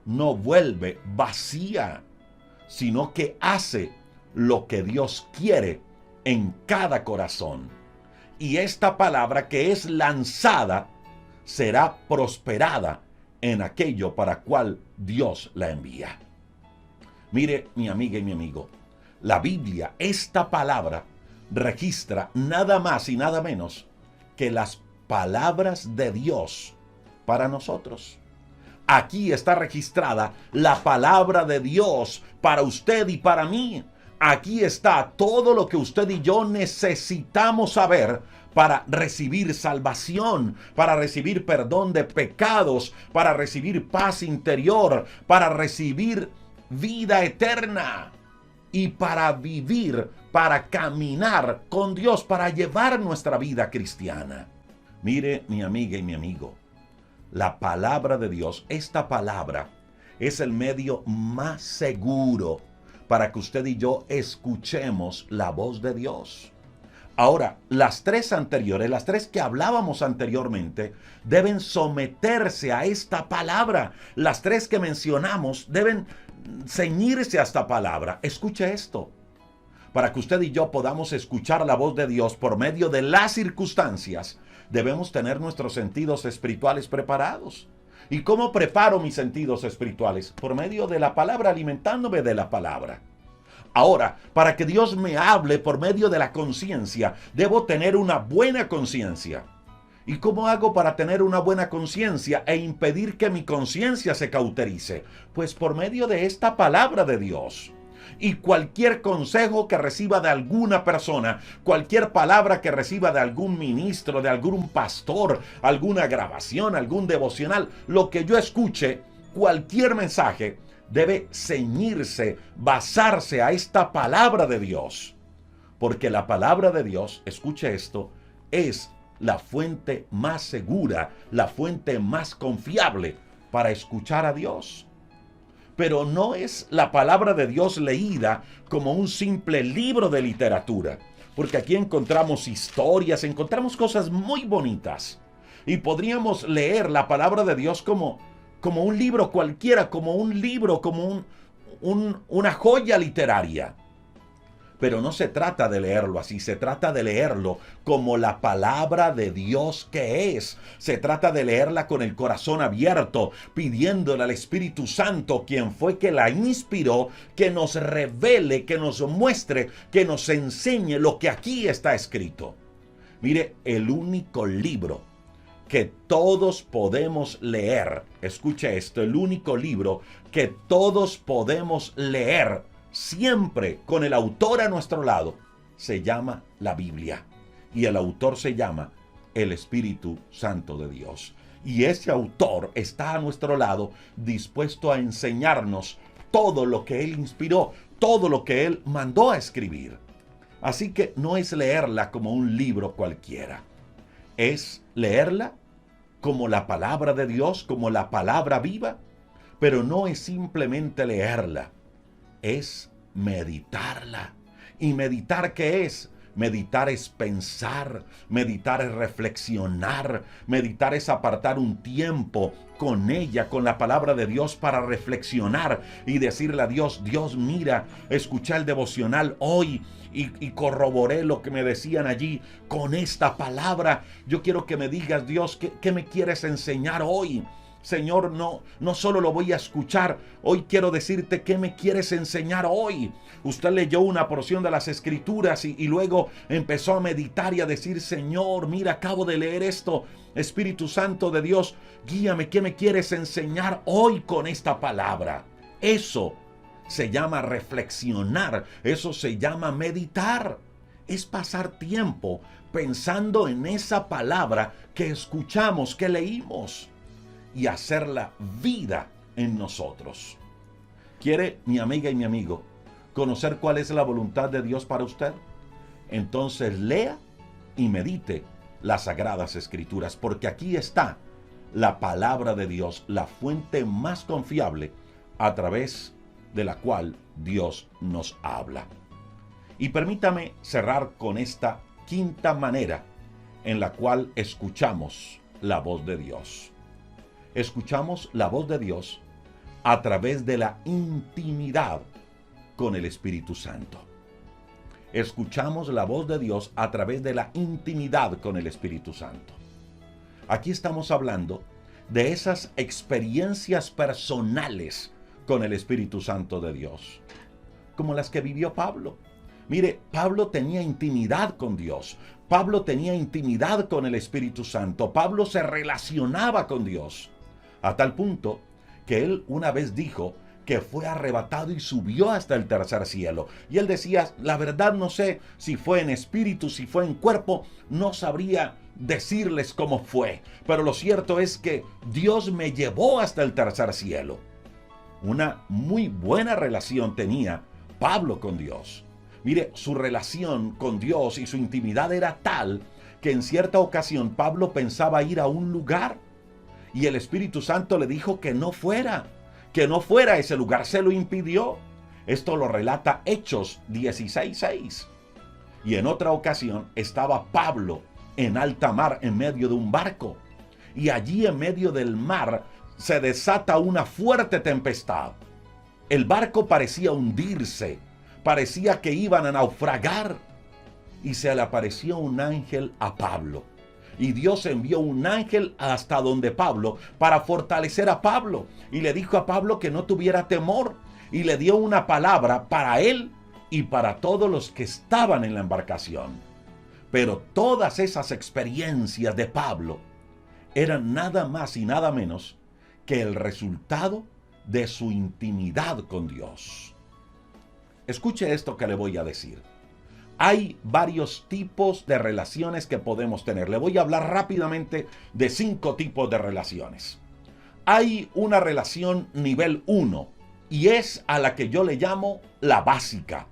no vuelve vacía, sino que hace lo que Dios quiere en cada corazón. Y esta palabra que es lanzada será prosperada en aquello para cual Dios la envía. Mire, mi amiga y mi amigo, la Biblia, esta palabra, registra nada más y nada menos que las palabras de Dios para nosotros. Aquí está registrada la palabra de Dios para usted y para mí. Aquí está todo lo que usted y yo necesitamos saber para recibir salvación, para recibir perdón de pecados, para recibir paz interior, para recibir vida eterna y para vivir, para caminar con Dios, para llevar nuestra vida cristiana. Mire, mi amiga y mi amigo, la palabra de Dios, esta palabra es el medio más seguro para que usted y yo escuchemos la voz de Dios. Ahora, las tres que hablábamos anteriormente, deben someterse a esta palabra. Las tres que mencionamos deben ceñirse a esta palabra. Escuche esto. para que usted y yo podamos escuchar la voz de Dios por medio de las circunstancias, debemos tener nuestros sentidos espirituales preparados. ¿Y cómo preparo mis sentidos espirituales? Por medio de la palabra, alimentándome de la palabra. Ahora, para que Dios me hable por medio de la conciencia, debo tener una buena conciencia. ¿Y cómo hago para tener una buena conciencia e impedir que mi conciencia se cauterice? Pues por medio de esta palabra de Dios. Y cualquier consejo que reciba de alguna persona, cualquier palabra que reciba de algún ministro, de algún pastor, alguna grabación, algún devocional, lo que yo escuche, cualquier mensaje, debe ceñirse, basarse a esta palabra de Dios. Porque la palabra de Dios, escuche esto, es la fuente más segura, la fuente más confiable para escuchar a Dios. Pero no es la palabra de Dios leída como un simple libro de literatura, porque aquí encontramos historias, encontramos cosas muy bonitas, y podríamos leer la palabra de Dios como un libro cualquiera, como un libro, como una joya literaria. Pero no se trata de leerlo así, se trata de leerlo como la palabra de Dios que es. Se trata de leerla con el corazón abierto, pidiéndole al Espíritu Santo, quien fue que la inspiró, que nos revele, que nos muestre, que nos enseñe lo que aquí está escrito. Mire, el único libro que todos podemos leer, escuche esto, el único libro que todos podemos leer siempre con el autor a nuestro lado, se llama la Biblia. Y el autor se llama el Espíritu Santo de Dios. Y ese autor está a nuestro lado, dispuesto a enseñarnos todo lo que Él inspiró, todo lo que Él mandó a escribir. Así que no es leerla como un libro cualquiera. Es leerla como la palabra de Dios, como la palabra viva, pero no es simplemente leerla. Es meditarla. ¿Y meditar qué es? Meditar es pensar, meditar es reflexionar, meditar es apartar un tiempo con ella, con la palabra de Dios para reflexionar y decirle a Dios, Dios mira, escuché el devocional hoy y corroboré lo que me decían allí con esta palabra. Yo quiero que me digas, Dios, ¿qué me quieres enseñar hoy? Señor, no solo lo voy a escuchar, hoy quiero decirte qué me quieres enseñar hoy. Usted leyó una porción de las Escrituras y luego empezó a meditar y a decir, Señor, mira, acabo de leer esto. Espíritu Santo de Dios, guíame, ¿qué me quieres enseñar hoy con esta palabra? Eso se llama reflexionar, eso se llama meditar. Es pasar tiempo pensando en esa palabra que escuchamos, que leímos, y hacerla vida en nosotros. ¿Quiere, mi amiga y mi amigo, conocer cuál es la voluntad de Dios para usted? Entonces lea y medite las Sagradas Escrituras, porque aquí está la palabra de Dios, la fuente más confiable a través de la cual Dios nos habla. Y permítame cerrar con esta quinta manera en la cual escuchamos la voz de Dios. Escuchamos la voz de Dios a través de la intimidad con el Espíritu Santo. Escuchamos la voz de Dios a través de la intimidad con el Espíritu Santo. Aquí estamos hablando de esas experiencias personales con el Espíritu Santo de Dios, como las que vivió Pablo. Mire, Pablo tenía intimidad con Dios. Pablo tenía intimidad con el Espíritu Santo. Pablo se relacionaba con Dios, a tal punto que él una vez dijo que fue arrebatado y subió hasta el tercer cielo. Y él decía, la verdad no sé si fue en espíritu, si fue en cuerpo, no sabría decirles cómo fue. Pero lo cierto es que Dios me llevó hasta el tercer cielo. Una muy buena relación tenía Pablo con Dios. Mire, su relación con Dios y su intimidad era tal que en cierta ocasión Pablo pensaba ir a un lugar y el Espíritu Santo le dijo que no fuera a ese lugar, se lo impidió. Esto lo relata Hechos 16:6. Y en otra ocasión estaba Pablo en alta mar en medio de un barco. Y allí en medio del mar se desata una fuerte tempestad. El barco parecía hundirse, parecía que iban a naufragar. Y se le apareció un ángel a Pablo. Y Dios envió un ángel hasta donde Pablo para fortalecer a Pablo. Y le dijo a Pablo que no tuviera temor. Y le dio una palabra para él y para todos los que estaban en la embarcación. Pero todas esas experiencias de Pablo eran nada más y nada menos que el resultado de su intimidad con Dios. Escuche esto que le voy a decir. Hay varios tipos de relaciones que podemos tener. Le voy a hablar rápidamente de 5 tipos de relaciones. Hay una relación nivel 1 y es a la que yo le llamo la básica,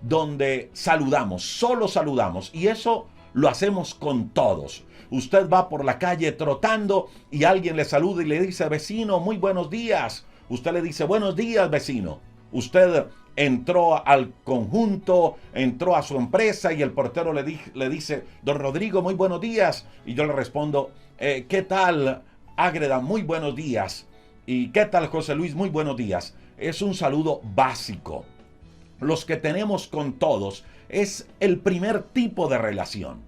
donde saludamos, solo saludamos, y eso lo hacemos con todos. Usted va por la calle trotando y alguien le saluda y le dice: vecino, muy buenos días. Usted le dice: buenos días, vecino. Usted entró al conjunto, entró a su empresa y el portero le dice: don Rodrigo, muy buenos días. Y yo le respondo: ¿qué tal, Ágreda? Muy buenos días. ¿Y qué tal, José Luis? Muy buenos días. Es un saludo básico. Los que tenemos con todos es el primer tipo de relación.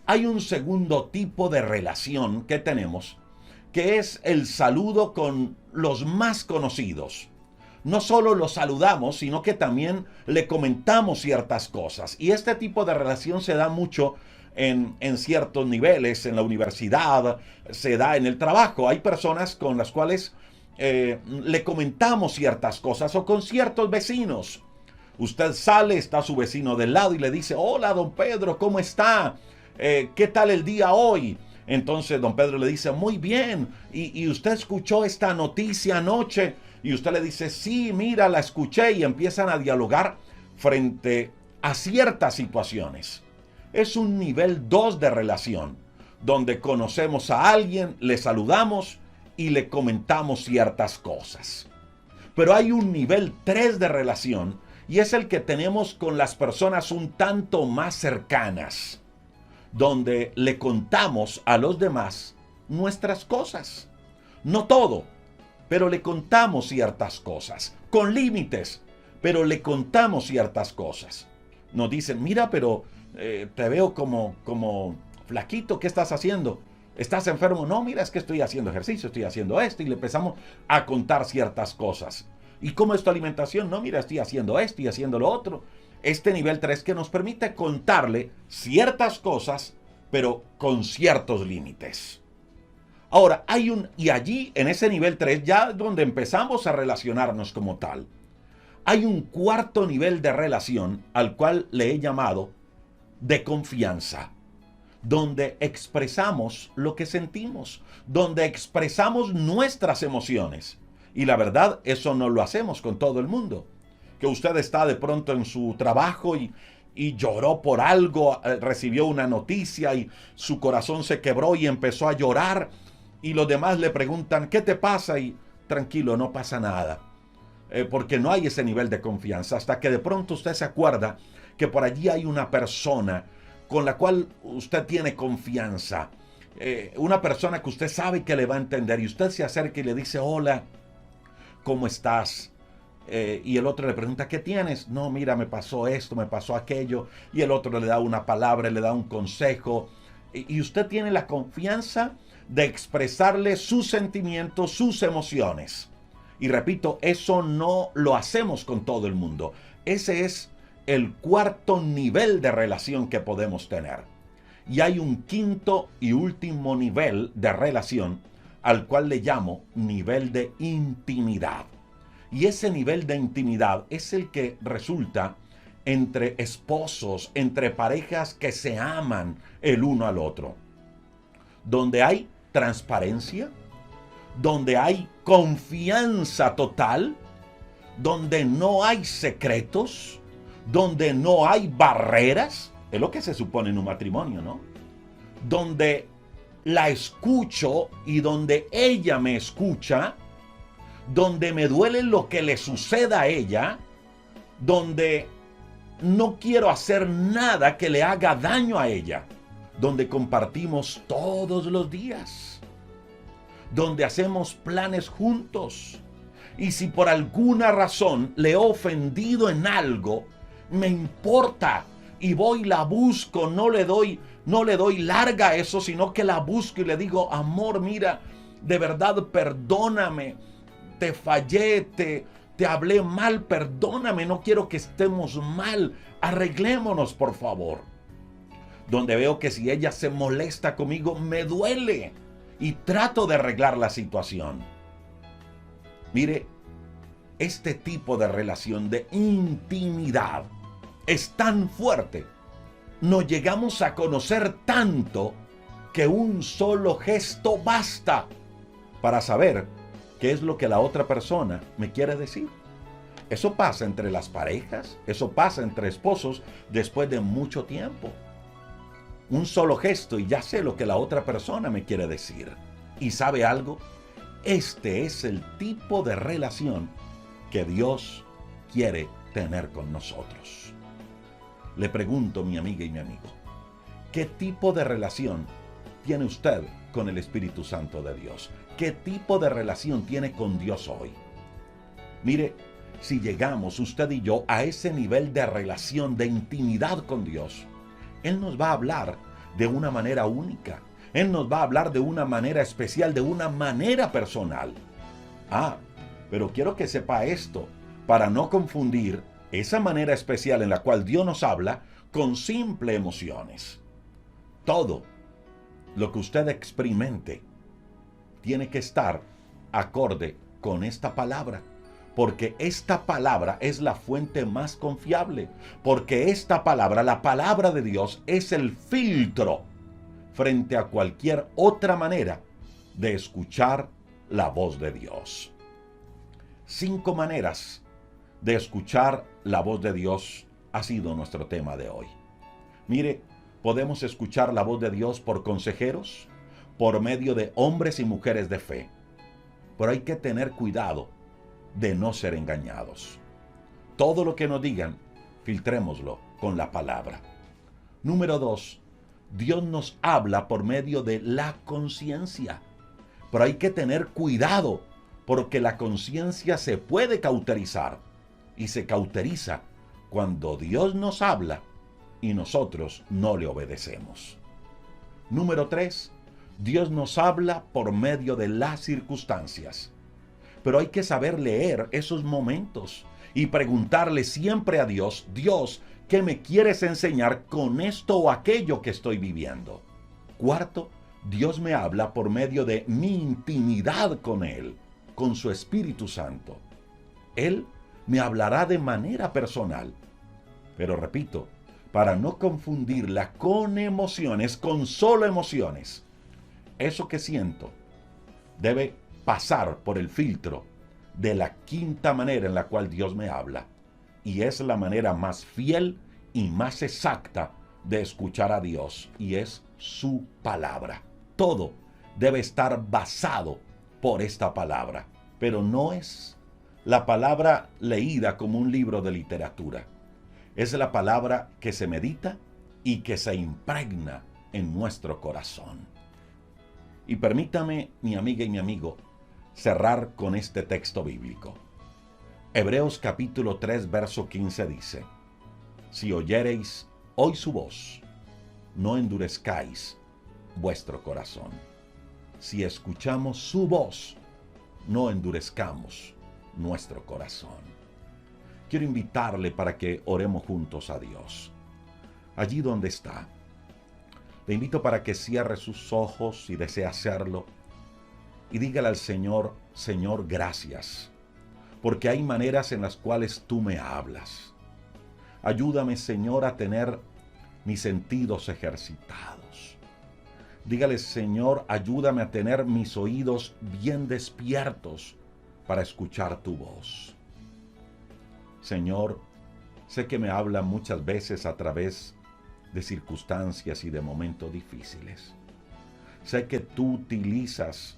Hay un segundo tipo de relación que tenemos, que es el saludo con los más conocidos. No solo los saludamos, sino que también le comentamos ciertas cosas. Y este tipo de relación se da mucho en ciertos niveles, en la universidad, se da en el trabajo. Hay personas con las cuales le comentamos ciertas cosas, o con ciertos vecinos. Usted sale, está su vecino del lado y le dice: hola, don Pedro, ¿cómo está? ¿Qué tal el día hoy? Entonces don Pedro le dice: muy bien. ¿Y usted escuchó esta noticia anoche? Y usted le dice: sí, mira, la escuché. Y empiezan a dialogar frente a ciertas situaciones. Es un nivel 2 de relación, donde conocemos a alguien, le saludamos y le comentamos ciertas cosas. Pero hay un nivel 3 de relación, y es el que tenemos con las personas un tanto más cercanas, donde le contamos a los demás nuestras cosas. No todo, pero le contamos ciertas cosas, con límites, pero le contamos ciertas cosas. Nos dicen: mira, pero te veo como flaquito, ¿qué estás haciendo? ¿Estás enfermo? No, mira, es que estoy haciendo ejercicio, estoy haciendo esto, y le empezamos a contar ciertas cosas. ¿Y cómo es tu alimentación? No, mira, estoy haciendo esto y haciendo lo otro. Este nivel 3 que nos permite contarle ciertas cosas, pero con ciertos límites. Ahora, y allí, en ese nivel 3, ya donde empezamos a relacionarnos como tal, hay un cuarto nivel de relación al cual le he llamado de confianza, donde expresamos lo que sentimos, donde expresamos nuestras emociones. Y la verdad, eso no lo hacemos con todo el mundo. Que usted está de pronto en su trabajo y lloró por algo, recibió una noticia y su corazón se quebró y empezó a llorar. Y los demás le preguntan: ¿qué te pasa? Y tranquilo, no pasa nada. Porque no hay ese nivel de confianza, hasta que de pronto usted se acuerda que por allí hay una persona con la cual usted tiene confianza. Una persona que usted sabe que le va a entender, y usted se acerca y le dice: hola, ¿cómo estás? Y el otro le pregunta: ¿qué tienes? No, mira, me pasó esto, me pasó aquello. Y el otro le da una palabra, le da un consejo. Y usted tiene la confianza de expresarle sus sentimientos, sus emociones. Y repito, eso no lo hacemos con todo el mundo. Ese es el cuarto nivel de relación que podemos tener. Y hay un quinto y último nivel de relación, al cual le llamo nivel de intimidad. Y ese nivel de intimidad es el que resulta entre esposos, entre parejas que se aman el uno al otro, donde hay transparencia, donde hay confianza total, donde no hay secretos, donde no hay barreras. Es lo que se supone en un matrimonio, ¿no? Donde la escucho y donde ella me escucha, donde me duele lo que le suceda a ella, donde no quiero hacer nada que le haga daño a ella, donde compartimos todos los días, donde hacemos planes juntos. Y si por alguna razón le he ofendido en algo, me importa y voy y la busco, no le doy larga a eso, sino que la busco y le digo, amor, mira, de verdad perdóname, te fallé, te hablé mal, perdóname, no quiero que estemos mal, arreglémonos por favor. Donde veo que si ella se molesta conmigo, me duele y trato de arreglar la situación. Mire, este tipo de relación de intimidad es tan fuerte, nos llegamos a conocer tanto que un solo gesto basta para saber qué es lo que la otra persona me quiere decir. Eso pasa entre las parejas, eso pasa entre esposos después de mucho tiempo. Un solo gesto y ya sé lo que la otra persona me quiere decir. ¿Y sabe algo? Este es el tipo de relación que Dios quiere tener con nosotros. Le pregunto, mi amiga y mi amigo, ¿qué tipo de relación tiene usted con el Espíritu Santo de Dios? ¿Qué tipo de relación tiene con Dios hoy? Mire, si llegamos usted y yo a ese nivel de relación, de intimidad con Dios, Él nos va a hablar de una manera única. Él nos va a hablar de una manera especial, de una manera personal. Pero quiero que sepa esto, para no confundir esa manera especial en la cual Dios nos habla con simples emociones. Todo lo que usted experimente tiene que estar acorde con esta palabra, porque esta palabra es la fuente más confiable, porque esta palabra, la palabra de Dios, es el filtro frente a cualquier otra manera de escuchar la voz de Dios. 5 maneras de escuchar la voz de Dios ha sido nuestro tema de hoy. Mire, podemos escuchar la voz de Dios por consejeros, por medio de hombres y mujeres de fe. Pero hay que tener cuidado de no ser engañados. Todo lo que nos digan, filtrémoslo con la palabra. Número 2, Dios nos habla por medio de la conciencia. Pero hay que tener cuidado porque la conciencia se puede cauterizar y se cauteriza cuando Dios nos habla y nosotros no le obedecemos. Número 3, Dios nos habla por medio de las circunstancias. Pero hay que saber leer esos momentos y preguntarle siempre a Dios, Dios, ¿qué me quieres enseñar con esto o aquello que estoy viviendo? 4, Dios me habla por medio de mi intimidad con Él, con su Espíritu Santo. Él me hablará de manera personal. Pero repito, para no confundirla con emociones, con solo emociones. Eso que siento debe pasar por el filtro de la 5ª manera en la cual Dios me habla. Y es la manera más fiel y más exacta de escuchar a Dios. Y es su palabra. Todo debe estar basado por esta palabra. Pero no es la palabra leída como un libro de literatura. Es la palabra que se medita y que se impregna en nuestro corazón. Y permítame, mi amiga y mi amigo, cerrar con este texto bíblico. Hebreos capítulo 3, verso 15 dice, si oyereis hoy su voz, no endurezcáis vuestro corazón. Si escuchamos su voz, no endurezcamos nuestro corazón. Quiero invitarle para que oremos juntos a Dios. Allí donde está, le invito para que cierre sus ojos si desea hacerlo y dígale al Señor, Señor, gracias, porque hay maneras en las cuales tú me hablas. Ayúdame, Señor, a tener mis sentidos ejercitados. Dígale, Señor, ayúdame a tener mis oídos bien despiertos para escuchar tu voz. Señor, sé que me habla muchas veces a través de circunstancias y de momentos difíciles. Sé que tú utilizas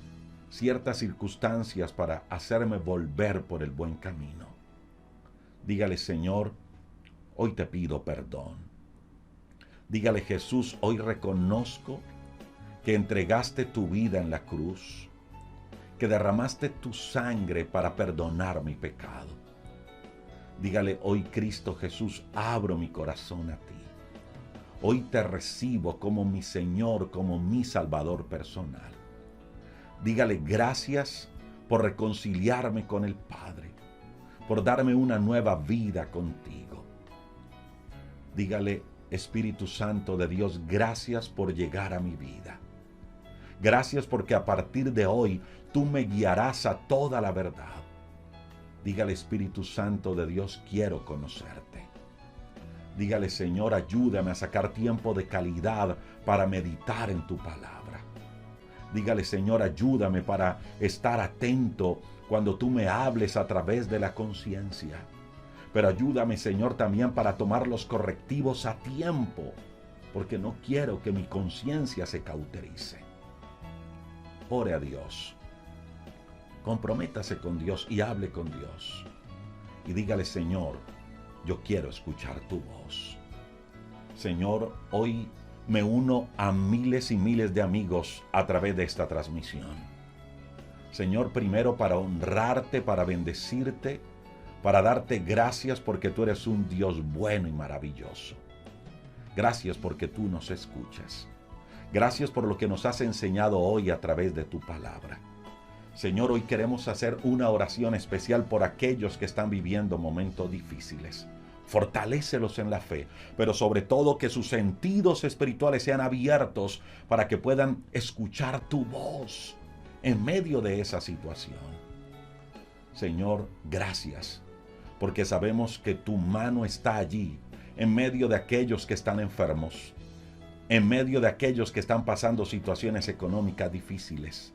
ciertas circunstancias para hacerme volver por el buen camino. Dígale, Señor, hoy te pido perdón. Dígale, Jesús, hoy reconozco que entregaste tu vida en la cruz, que derramaste tu sangre para perdonar mi pecado. Dígale, hoy Cristo Jesús, abro mi corazón a ti. Hoy te recibo como mi Señor, como mi Salvador personal. Dígale, gracias por reconciliarme con el Padre, por darme una nueva vida contigo. Dígale, Espíritu Santo de Dios, gracias por llegar a mi vida. Gracias porque a partir de hoy tú me guiarás a toda la verdad. Dígale, Espíritu Santo de Dios, quiero conocerte. Dígale, Señor, ayúdame a sacar tiempo de calidad para meditar en tu palabra. Dígale, Señor, ayúdame para estar atento cuando tú me hables a través de la conciencia. Pero ayúdame, Señor, también para tomar los correctivos a tiempo, porque no quiero que mi conciencia se cauterice. Ore a Dios. Comprométase con Dios y hable con Dios. Y dígale, Señor, yo quiero escuchar tu voz. Señor, hoy me uno a miles y miles de amigos a través de esta transmisión. Señor, primero para honrarte, para bendecirte, para darte gracias porque tú eres un Dios bueno y maravilloso. Gracias porque tú nos escuchas. Gracias por lo que nos has enseñado hoy a través de tu palabra. Señor, hoy queremos hacer una oración especial por aquellos que están viviendo momentos difíciles. Fortalécelos en la fe, pero sobre todo que sus sentidos espirituales sean abiertos para que puedan escuchar tu voz en medio de esa situación. Señor, gracias, porque sabemos que tu mano está allí, en medio de aquellos que están enfermos, en medio de aquellos que están pasando situaciones económicas difíciles,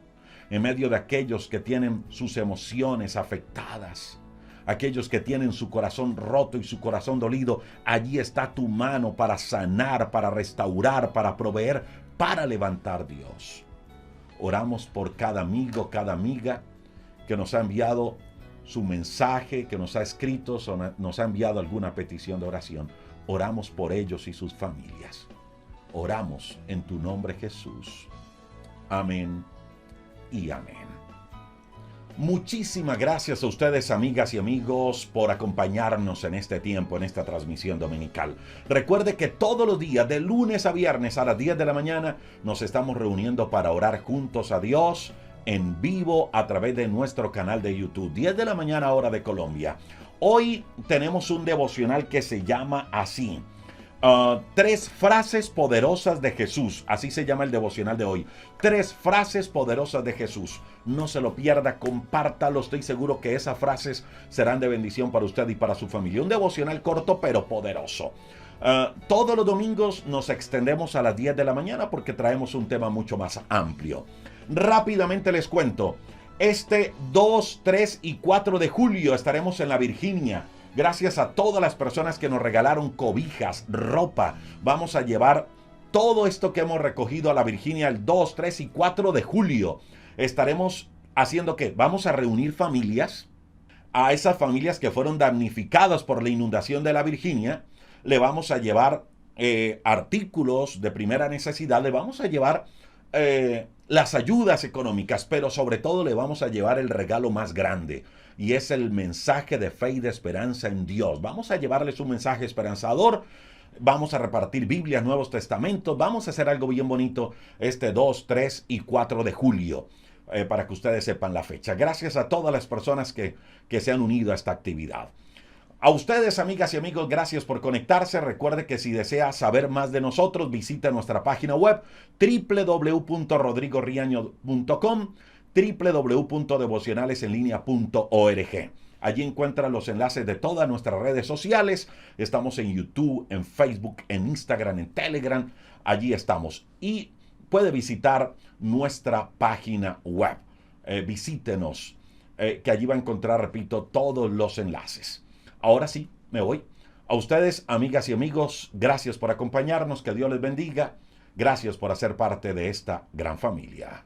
en medio de aquellos que tienen sus emociones afectadas, aquellos que tienen su corazón roto y su corazón dolido. Allí está tu mano para sanar, para restaurar, para proveer, para levantar, Dios. Oramos por cada amigo, cada amiga que nos ha enviado su mensaje, que nos ha escrito, nos ha enviado alguna petición de oración. Oramos por ellos y sus familias. Oramos en tu nombre, Jesús. Amén y amén. Muchísimas gracias a ustedes, amigas y amigos, por acompañarnos en este tiempo, en esta transmisión dominical. Recuerde que todos los días, de lunes a viernes a las 10 de la mañana, nos estamos reuniendo para orar juntos a Dios en vivo a través de nuestro canal de YouTube, 10 de la mañana hora de Colombia. Hoy tenemos un devocional que se llama así. 3 frases poderosas de Jesús. Así se llama el devocional de hoy. 3 frases poderosas de Jesús. No se lo pierda, compártalo. Estoy seguro que esas frases serán de bendición para usted y para su familia. Un devocional corto pero poderoso. Todos los domingos nos extendemos a las 10 de la mañana porque traemos un tema mucho más amplio. Rápidamente les cuento. Este 2, 3 y 4 de julio estaremos en la Virginia. Gracias a todas las personas que nos regalaron cobijas, ropa. Vamos a llevar todo esto que hemos recogido a la Virginia el 2, 3 y 4 de julio. Estaremos haciendo ¿qué? Vamos a reunir familias. A esas familias que fueron damnificadas por la inundación de la Virginia, le vamos a llevar artículos de primera necesidad. Le vamos a llevar las ayudas económicas, pero sobre todo le vamos a llevar el regalo más grande. Y es el mensaje de fe y de esperanza en Dios. Vamos a llevarles un mensaje esperanzador. Vamos a repartir Biblias, Nuevos Testamentos. Vamos a hacer algo bien bonito este 2, 3 y 4 de julio. Para que ustedes sepan la fecha. Gracias a todas las personas que se han unido a esta actividad. A ustedes, amigas y amigos, gracias por conectarse. Recuerde que si desea saber más de nosotros, visita nuestra página web www.rodrigoriaño.com, www.devocionalesenlinea.org. Allí encuentra los enlaces de todas nuestras redes sociales. Estamos en YouTube, en Facebook, en Instagram, en Telegram. Allí estamos. Y puede visitar nuestra página web. Visítenos, que allí va a encontrar, repito, todos los enlaces. Ahora sí, me voy. A ustedes, amigas y amigos, gracias por acompañarnos. Que Dios les bendiga. Gracias por hacer parte de esta gran familia.